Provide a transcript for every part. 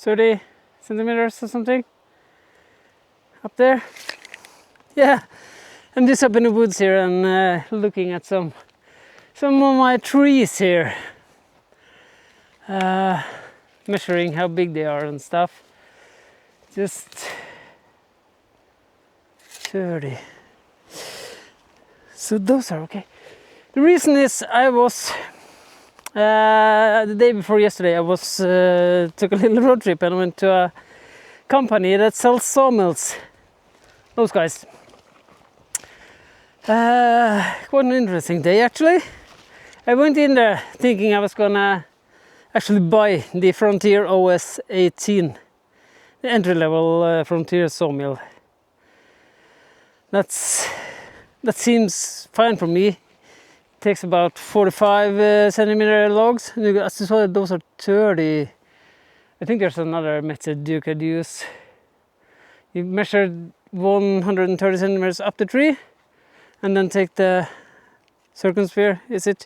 30 centimeters or something up there. Yeah, I'm just up in the woods here and looking at some of my trees here, measuring how big they are and stuff. Just 30. So those are okay. The reason is I was the day before yesterday I was took a little road trip and went to a company that sells sawmills. Those guys. Quite an interesting day actually. I went in there thinking I was gonna actually buy the Frontier OS18, the entry-level Frontier sawmill. That seems fine for me. It takes about 45 centimeter logs. As you saw, those are 30. I think there's another method you could use. You measure 130 centimeters up the tree, and then take the circumsphere, is it?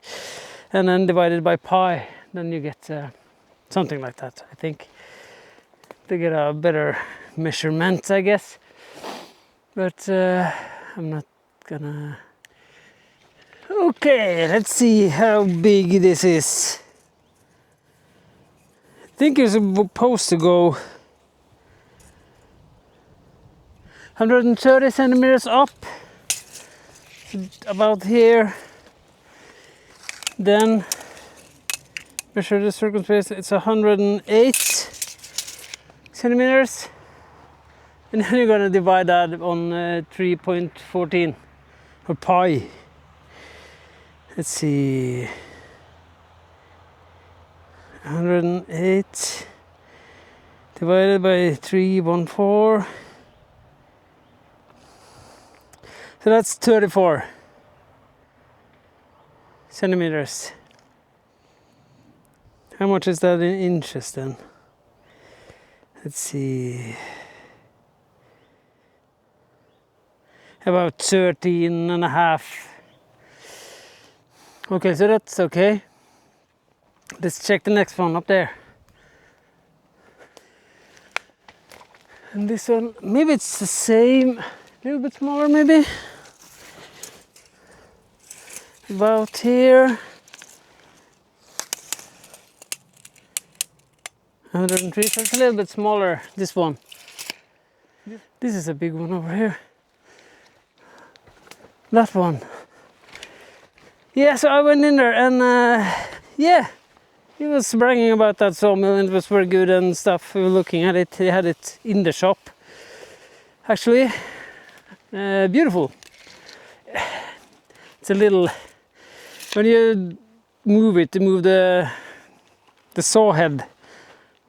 And then divide it by pi. Then you get something like that, I think. To get a better measurement, I guess. But I'm not gonna... Okay, let's see how big this is. I think you're supposed to go 130 centimeters up, about here. Then measure the circumference, it's 108 centimeters. And then you're gonna divide that on 3.14 or pi. Let's see, 108 divided by 314. So that's 34 centimeters. How much is that in inches then? Let's see. About 13 and a half. Okay, so that's okay. Let's check the next one up there. And this one, maybe it's the same, a little bit smaller maybe. About here. 103, so it's a little bit smaller, this one. This is a big one over here. That one. Yeah, so I went in there and yeah, he was bragging about that sawmill and it was very good and stuff. We were looking at it, he had it in the shop. Actually, beautiful. It's a little, when you move it, to move the saw head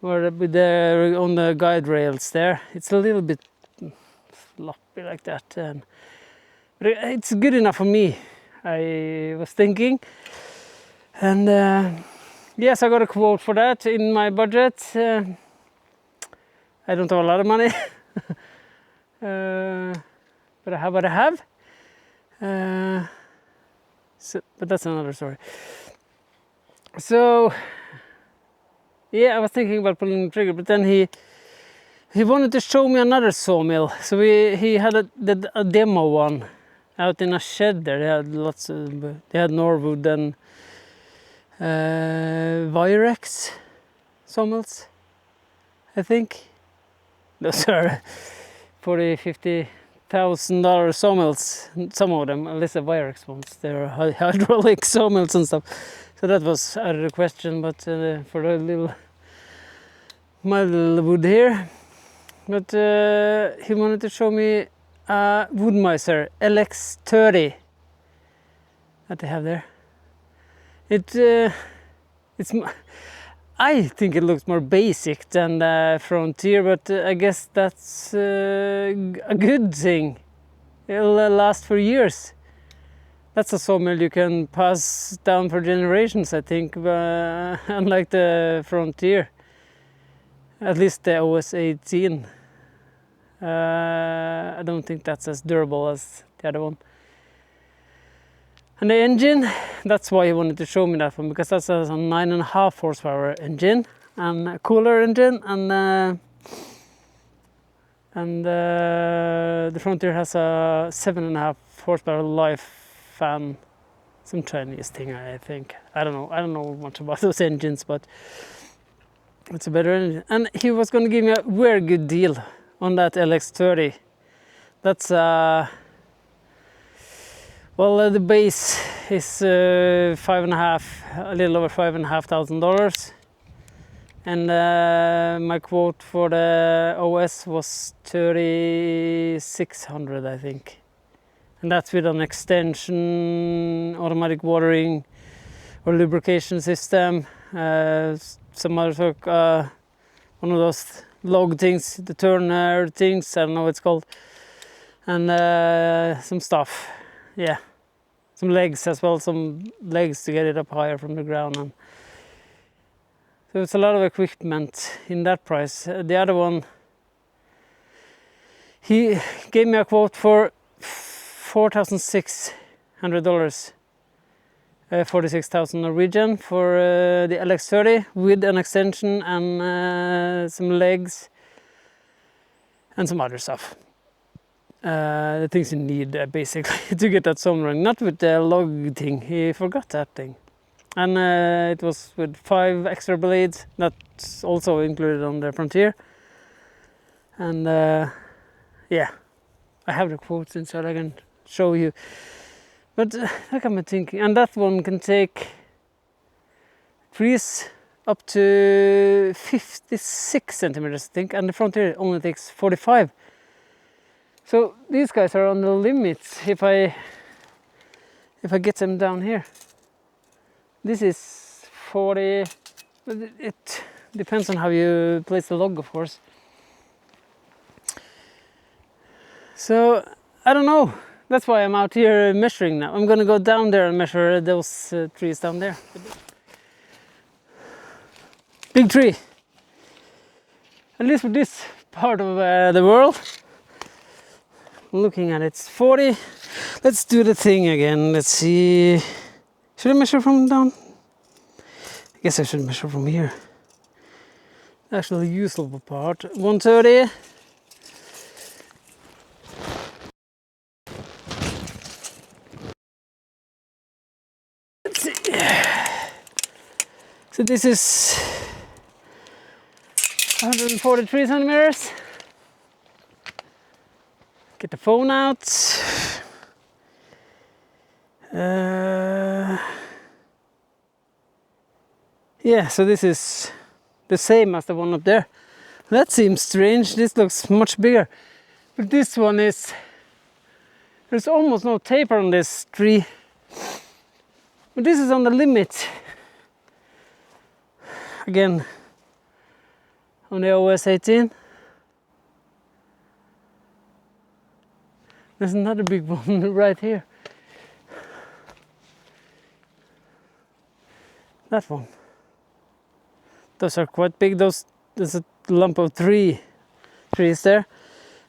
or with the, on the guide rails there, it's a little bit floppy like that. But it's good enough for me, I was thinking. And yes, I got a quote for that in my budget. I don't have a lot of money, but I have what I have. But that's another story. So yeah, I was thinking about pulling the trigger, but then he wanted to show me another sawmill. So he had a demo one out in a shed there. They had lots of, they had Norwood and Virex sawmills, I think. Those are $40,000-$50,000 sawmills. Some of them, at least the Virex ones, they're hydraulic sawmills and stuff. So that was out of the question, but for my little wood here. But he wanted to show me a wood mizer LX30 that they have there. I think it looks more basic than the Frontier, but I guess that's a good thing. It'll last for years. That's a sawmill you can pass down for generations, I think, unlike the Frontier. At least the OS18. I don't think that's as durable as the other one. And the engine, that's why he wanted to show me that one, because that's a 9.5 horsepower engine. and a cooler engine, and the Frontier has a 7.5 horsepower live fan, some Chinese thing, I think. I don't know much about those engines, but it's a better engine. And he was going to give me a very good deal on that LX30. That's well, the base is $5,500, a little over $5,500, and my quote for the OS was $3,600, I think, and that's with an extension, automatic watering or lubrication system, some other one of those log things, the turner things, I don't know what it's called, and some stuff, yeah. Some legs as well, some legs to get it up higher from the ground. And so it's a lot of equipment in that price. The other one, he gave me a quote for $4,600, 46,000 Norwegian for the LX30 with an extension and some legs and some other stuff. The things you need basically to get that sawmill running. Not with the log thing, he forgot that thing. And it was with 5 extra blades, that's also included on the Frontier. And yeah, I have the quotes inside, I can show you. But that got me thinking, and that one can take trees up to 56 centimeters, I think, and the Frontier only takes 45. So these guys are on the limits if I get them down here. This is 40, but it depends on how you place the log, of course. So I don't know, that's why I'm out here measuring now. I'm gonna go down there and measure those trees down there. Big tree, at least for this part of the world. Looking at it, it's 40. Let's do the thing again. Let's see. Should I measure from down? I guess I should measure from here. Actually, the usable part. 130. Let's see. So this is 143 centimeters. Get the phone out. Yeah, so this is the same as the one up there. That seems strange. This looks much bigger. But this one is, there's almost no taper on this tree. But this is on the limit. Again, on the OS18. There's another big one right here. That one. Those are quite big. There's a lump of 3 trees there.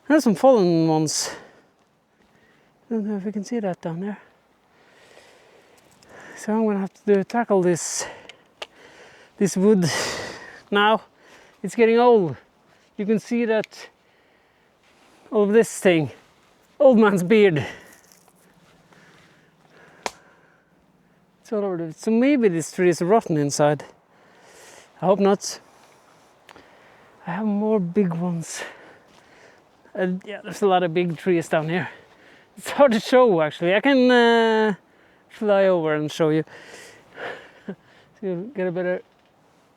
There's some fallen ones. I don't know if you can see that down there. So I'm gonna have to tackle this wood now. It's getting old. You can see that all of this thing. Old man's beard. It's all over the, so maybe this tree is rotten inside. I hope not. I have more big ones. Yeah, there's a lot of big trees down here. It's hard to show actually. I can fly over and show you. So you'll get a better.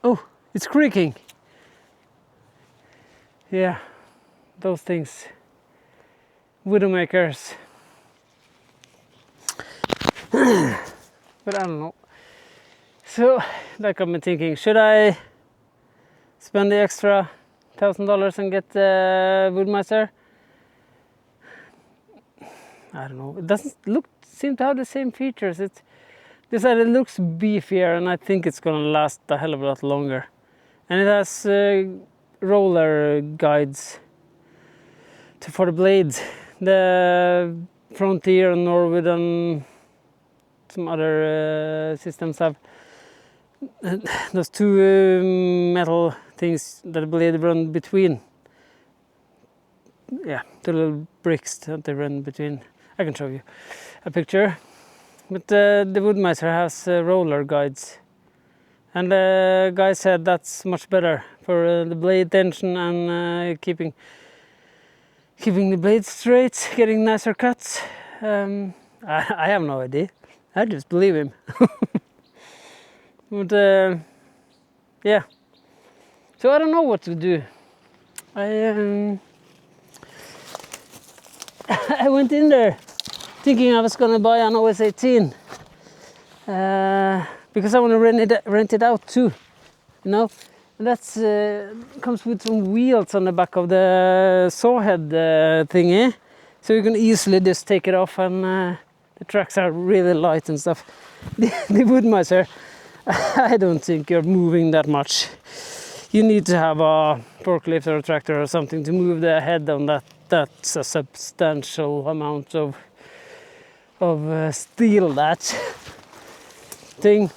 Oh, it's creaking. Yeah, those things. Widowmakers. But I don't know. So that got me thinking, should I spend the extra $1,000 and get the wood mizer? I don't know. It doesn't seem to have the same features. It looks beefier, and I think it's gonna last a hell of a lot longer. And it has roller guides for the blades. The Frontier and Norwood and some other systems have those two metal things that the blade run between. Yeah, the little bricks that they run between. I can show you a picture. But the wood mizer has roller guides, and the guy said that's much better for the blade tension and keeping the blade straight, getting nicer cuts. I have no idea. I just believe him. But yeah, so I don't know what to do. I I went in there thinking I was gonna buy an OS18 because I want to rent it out too, you know. And that's comes with some wheels on the back of the saw head thingy, so you can easily just take it off, and the tracks are really light and stuff. The wood mizer, I don't think you're moving that much. You need to have a forklift or a tractor or something to move the head on that. That's a substantial amount of steel, that thing.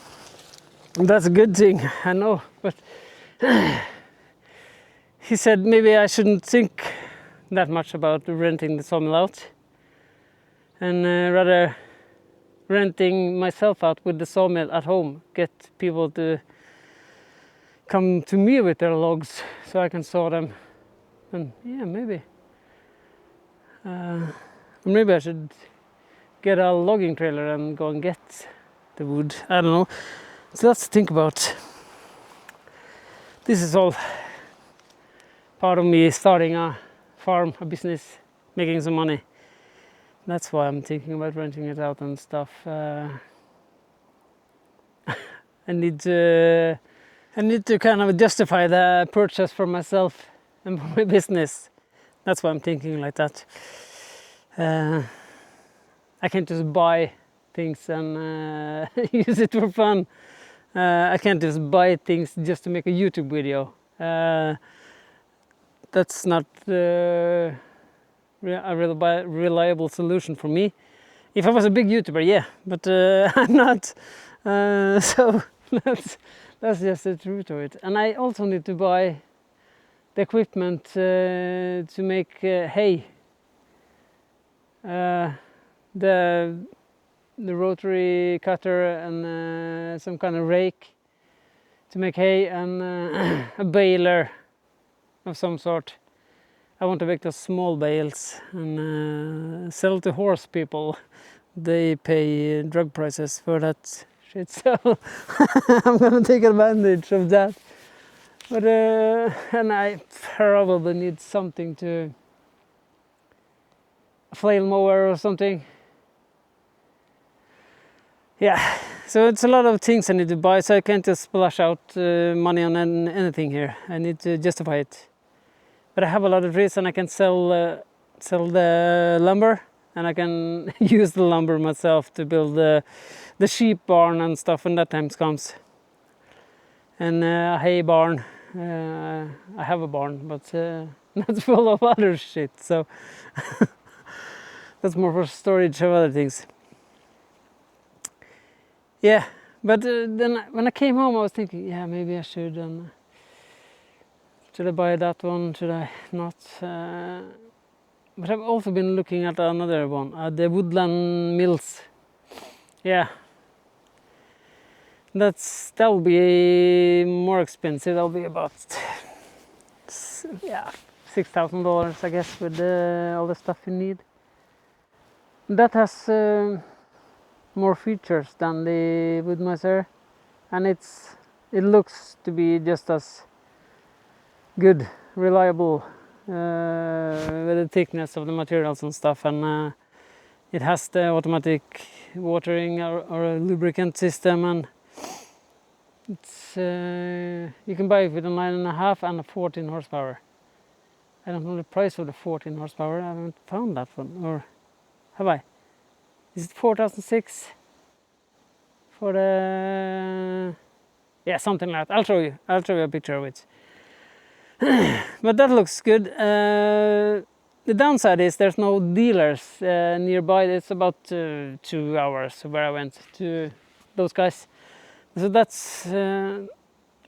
And that's a good thing, I know, but he said maybe I shouldn't think that much about renting the sawmill out, and rather renting myself out with the sawmill at home, get people to come to me with their logs so I can saw them. And yeah, maybe I should get a logging trailer and go and get the wood. I don't know. So let's think about. This is all part of me starting a farm, a business, making some money. That's why I'm thinking about renting it out and stuff. I need to kind of justify the purchase for myself and for my business. That's why I'm thinking like that. I can't just buy things and use it for fun. I can't just buy things just to make a YouTube video. That's not a reliable solution for me. If I was a big YouTuber, yeah, but I'm not. So that's just the truth of it. And I also need to buy the equipment to make hay. The rotary cutter and some kind of rake to make hay, and a baler of some sort. I want to make those small bales and sell to horse people. They pay drug prices for that shit, so I'm gonna take advantage of that. But and I probably need something to, a flail mower or something. Yeah, so it's a lot of things I need to buy, so I can't just splash out money on anything here. I need to justify it. But I have a lot of trees, and I can sell the lumber, and I can use the lumber myself to build the sheep barn and stuff when that time comes. And a hay barn. I have a barn, but that's full of other shit, so that's more for storage of other things. Yeah, but then when I came home I was thinking, yeah, maybe I should. Should I buy that one? Should I not? But I've also been looking at another one, the Woodland mills. Yeah, that'll be more expensive. That'll be about $6,000, I guess, with all the stuff you need. That has more features than the wood mizer, and it looks to be just as good, reliable, with the thickness of the materials and stuff, and it has the automatic watering or a lubricant system, and it's you can buy it with a 9.5 and a 14 horsepower. I don't know the price of the 14 horsepower. I haven't found that one, or have I? Is it 4,006 for the? Yeah, something like that. I'll show you a picture of it. But that looks good. The downside is there's no dealers nearby. It's about 2 hours where I went to those guys. So that's a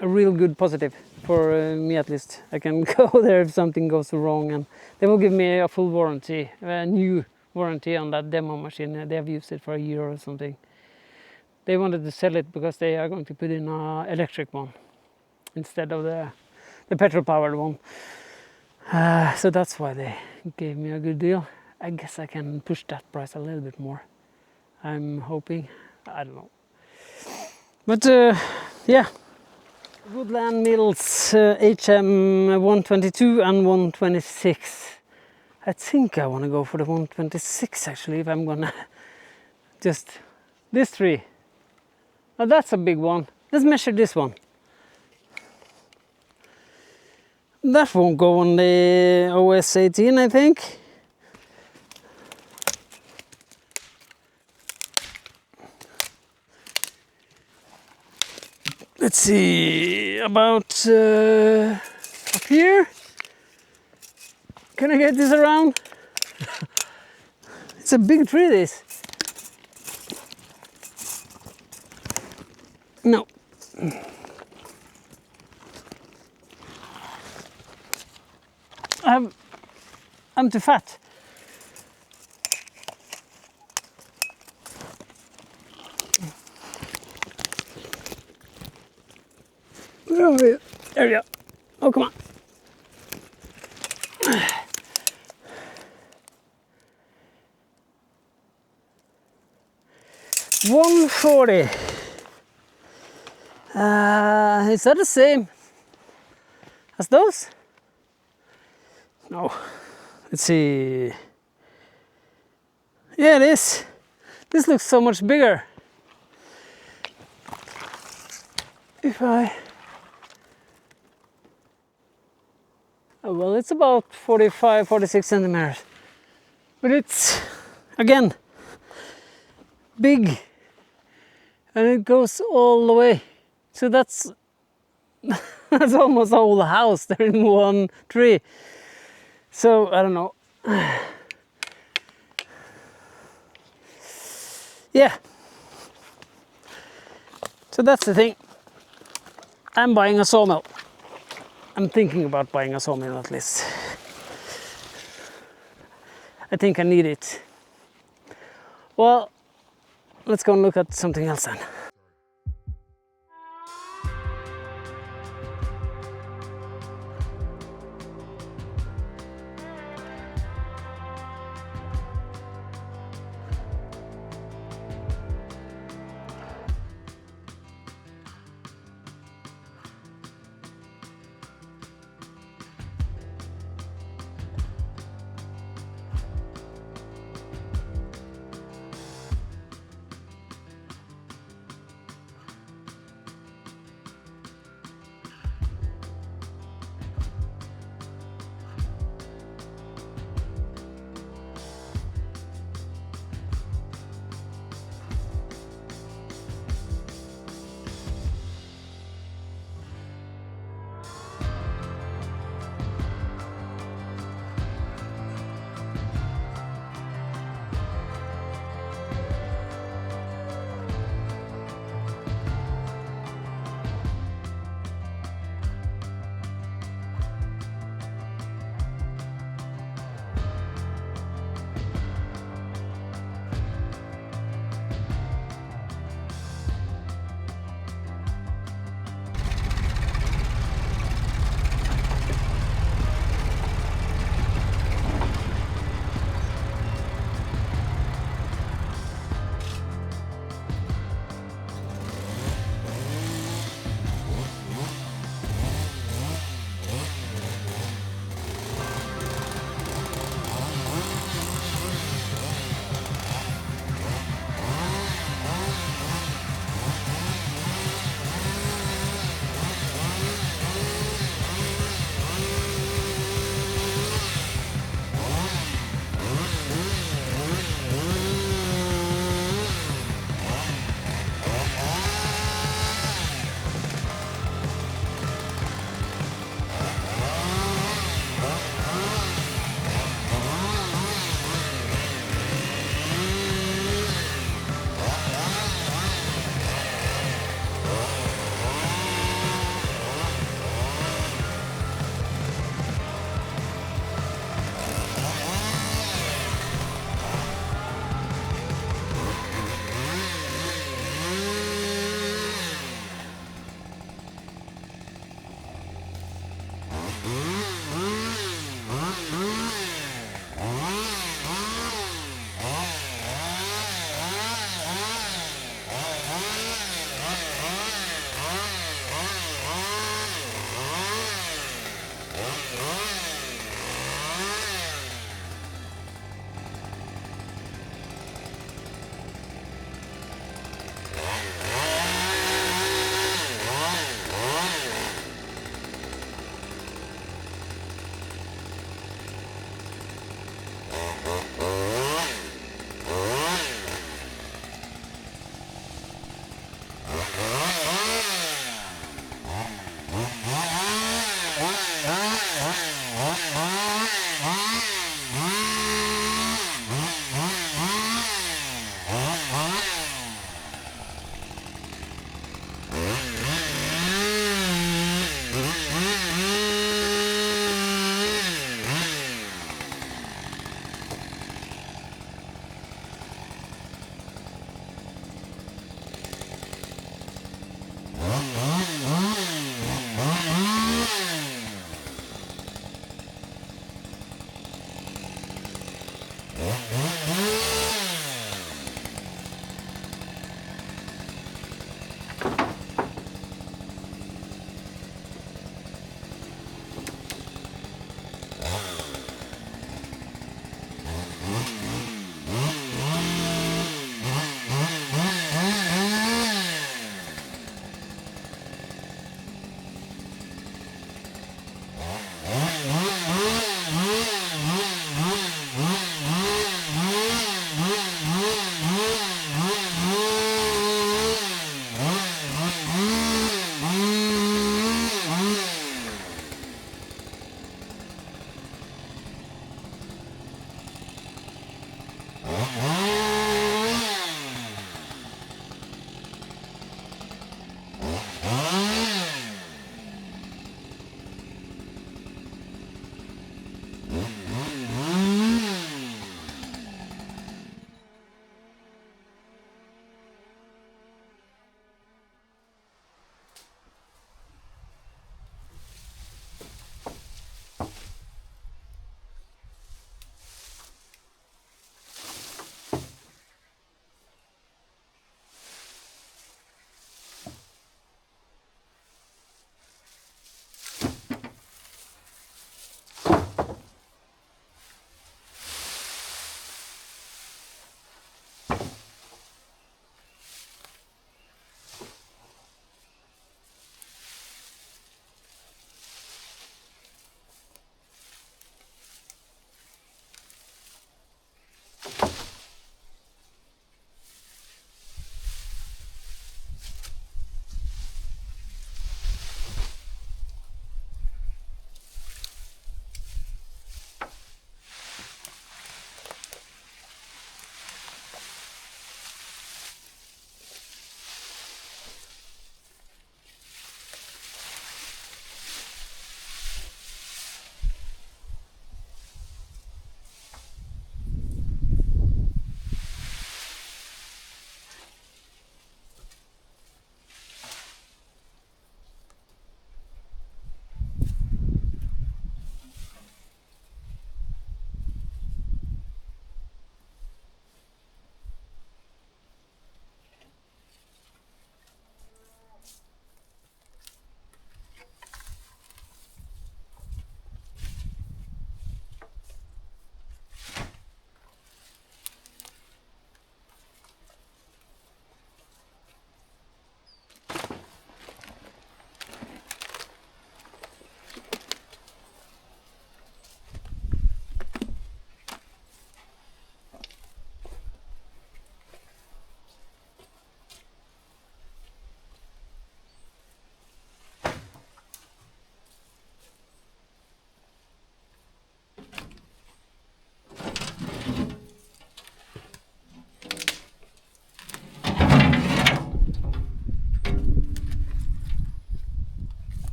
real good positive for me, at least. I can go there if something goes wrong, and they will give me a full warranty, a new warranty on that demo machine. They have used it for a year or something. They wanted to sell it because they are going to put in an electric one instead of the petrol powered one. So that's why they gave me a good deal. I guess I can push that price a little bit more. I'm hoping. I don't know. But yeah, Woodland Mills HM 122 and 126. I think I want to go for the 126 actually, if I'm gonna just this tree. Oh, that's a big one. Let's measure this one. That won't go on the OS18, I think. Let's see, about up here. Can I get this around? It's a big tree, this. No. I'm too fat. Where are we? There we go. Oh, come on. 140. Is that the same as those? No. Let's see. Yeah, it is. This looks so much bigger. If I... Oh, well, it's about 45, 46 centimeters. But it's, again, big. And it goes all the way. So that's that's almost a whole house there in one tree. So I don't know. Yeah. So that's the thing. I'm buying a sawmill. I'm thinking about buying a sawmill at least. I think I need it. Well, let's go and look at something else then.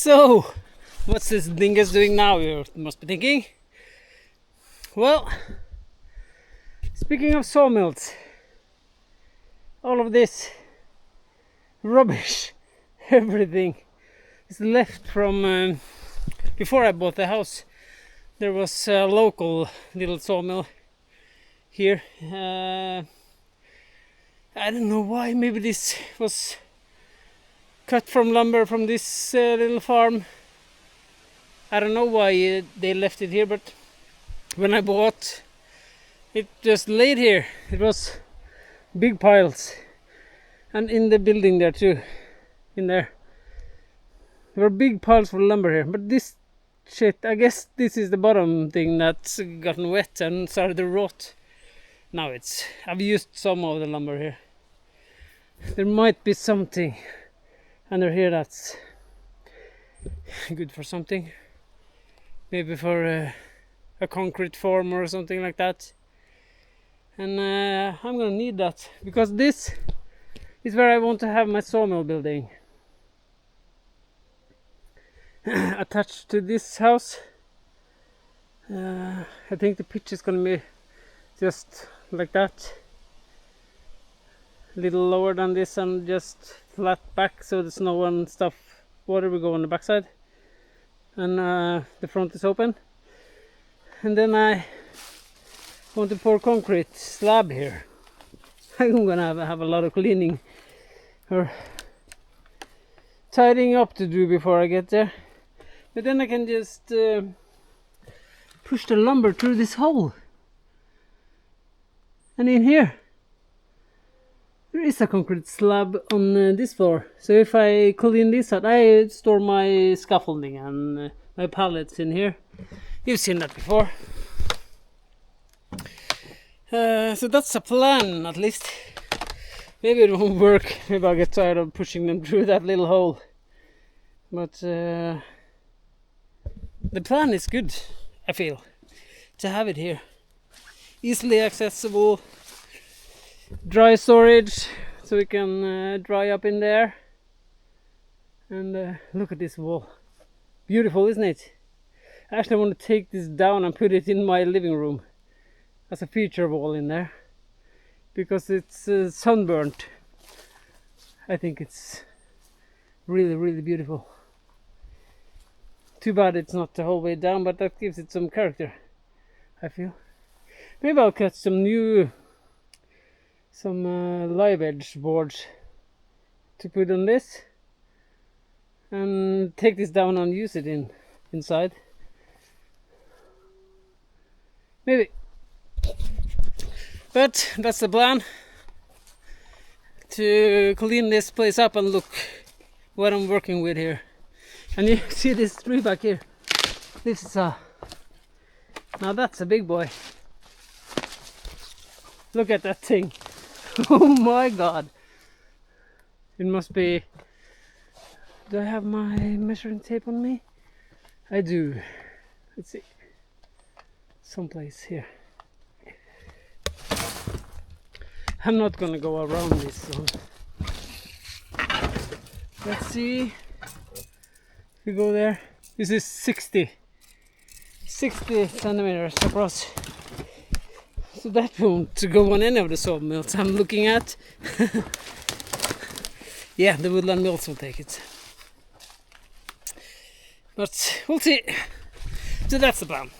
So, what's this dingus doing now, you must be thinking? Well, speaking of sawmills, all of this rubbish, everything is left from before I bought the house. There was a local little sawmill here. I don't know why, maybe this was cut from lumber from this little farm. I don't know why they left it here, but when I bought it, just laid here. It was big piles, and in the building there too, in there were big piles for lumber here. But this shit, I guess this is the bottom thing that's gotten wet and started to rot. Now I've used some of the lumber here. There might be something under here that's good for something, maybe for a concrete form or something like that. And I'm gonna need that, because this is where I want to have my sawmill building. Attached to this house. I think the pitch is gonna be just like that, a little lower than this, and just flat back so the snow and stuff, water will go on the backside, and the front is open. And then I want to pour concrete slab here. I'm gonna have a lot of cleaning or tidying up to do before I get there. But then I can just push the lumber through this hole. And in here there is a concrete slab on this floor. So if I clean this out, I store my scaffolding and my pallets in here. You've seen that before. So that's a plan, at least. Maybe it won't work. Maybe I'll get tired of pushing them through that little hole. But the plan is good, I feel, to have it here. Easily accessible, dry storage, so we can dry up in there. And look at this wall. Beautiful, isn't it? I actually want to take this down and put it in my living room as a feature wall in there, because it's sunburnt. I think it's really, really beautiful. Too bad it's not the whole way down, but that gives it some character, I feel. Maybe I'll cut some live edge boards to put on this, and take this down and use it inside. Maybe. But that's the plan, to clean this place up and look what I'm working with here. And you see this tree back here. This is now that's a big boy. Look at that thing. Oh my god. It must be... Do I have my measuring tape on me? I do. Let's see. Someplace here. I'm not gonna go around this, so let's see. If we go there, this is 60 centimeters across. So that won't go on any of the sawmills I'm looking at. Yeah, the Woodland mills will take it. But we'll see. So that's the plan.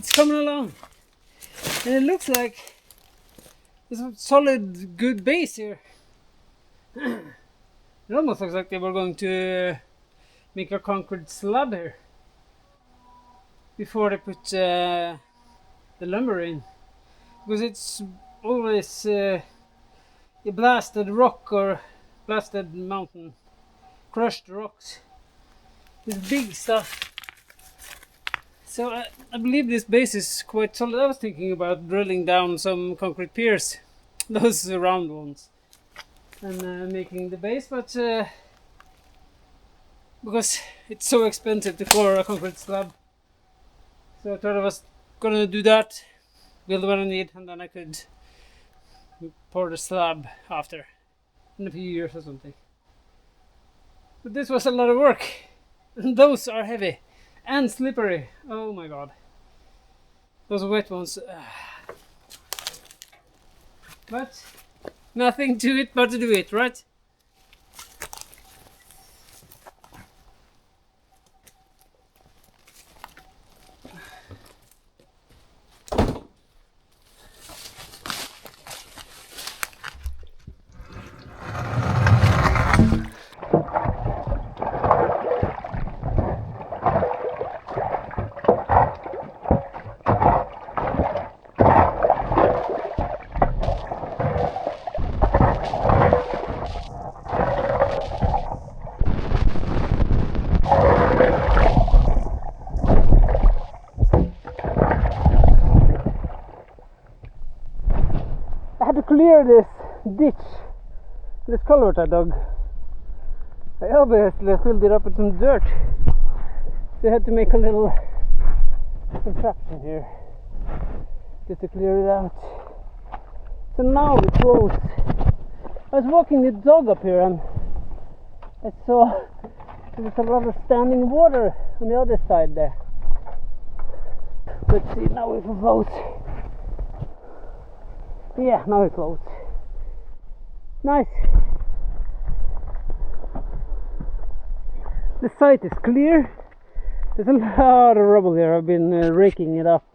it's coming along, and it looks like there's a solid, good base here. It almost looks like they were going to make a concrete slab here before they put the lumber in, because it's always a blasted rock or blasted mountain, crushed rocks, this big stuff. So I believe this base is quite solid. I was thinking about drilling down some concrete piers, those round ones, and making the base, but because it's so expensive to pour a concrete slab, so I thought I was gonna do that, build what I need, and then I could pour the slab after, in a few years or something. But this was a lot of work, and those are heavy and slippery. Oh my god, those wet ones. But nothing to it but to do it, right? I had to clear this ditch, this culvert I dug. I obviously filled it up with some dirt, so I had to make a little contraption here just to clear it out. So now it flows. I was walking the dog up here and I saw there was a lot of standing water on the other side there. Let's see now if it flows. Yeah, now it floats. Nice. The site is clear. There's a lot of rubble here. I've been raking it up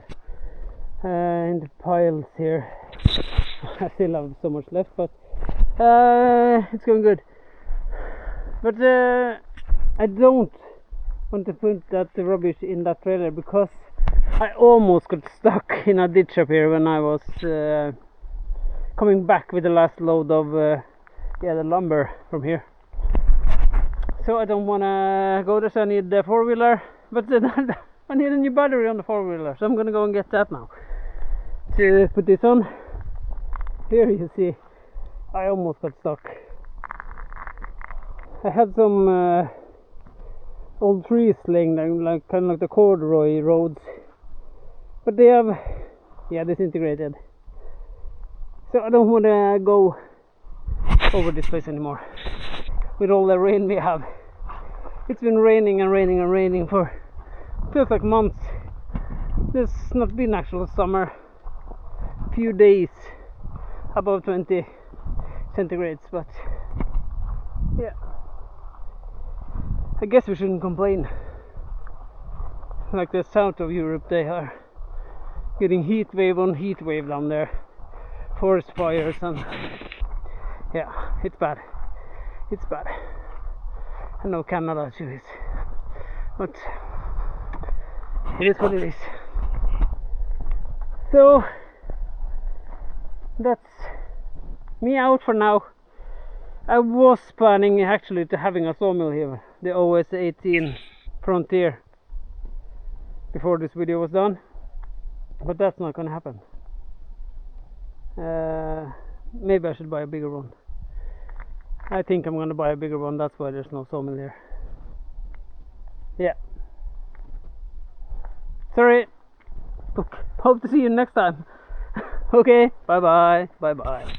in the piles here. I still have so much left, but it's going good. But I don't want to put that rubbish in that trailer, because I almost got stuck in a ditch up here when I was coming back with the last load of the lumber from here. So I don't want to go there, so I need the four-wheeler, but I need a new battery on the four-wheeler, so I'm gonna go and get that now to put this on. Here you see I almost got stuck. I had some old trees laying down, like kind of like the corduroy roads, but they have disintegrated. So I don't want to go over this place anymore with all the rain we have. It's been raining and raining and raining for feels like months. There's not been actual summer. Few days above 20 centigrades, but yeah, I guess we shouldn't complain. Like the south of Europe, they are getting heat wave on heat wave down there. Forest fires, and yeah, it's bad. It's bad. I know Canada too is, but it is what it is. So that's me out for now. I was planning actually to having a sawmill here, the OS18 Frontier, before this video was done, but that's not gonna happen. Maybe I should buy a bigger one. I think I'm gonna buy a bigger one, that's why there's no sawmill here. Yeah. Sorry. Hope to see you next time. Okay, bye bye. Bye bye.